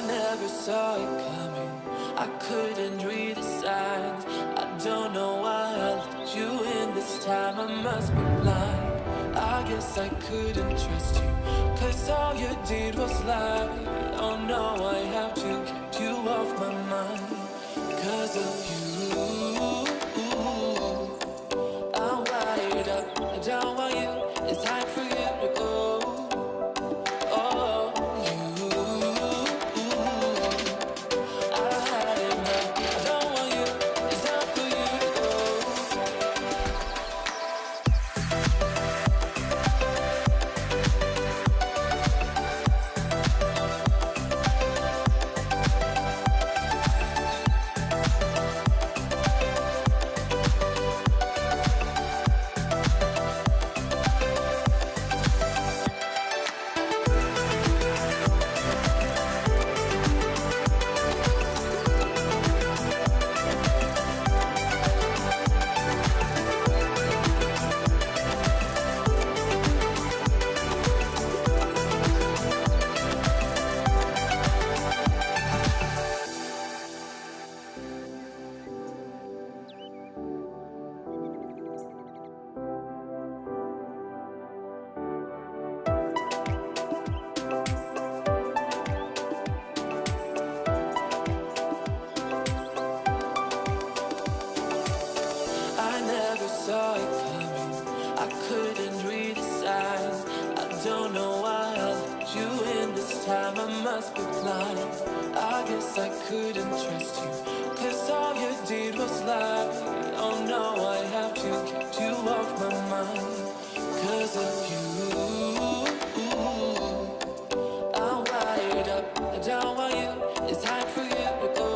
Never saw it coming, I couldn't read the signs. I don't know why I let you in this time, I must be blind. I guess I couldn't trust you, cause all you did was lie. Oh no, I have to get you off my mind. Cause of you, I'm wired up, I don't want you, it's time for you to go. Saw it coming, I couldn't read the signs. I don't know why I let you in this time, I must be blind. I guess I couldn't trust you, cause all you did was lie. Oh no, I have to get you off my mind. Cause of you, I'm wired up, I don't want you, it's time for you to go.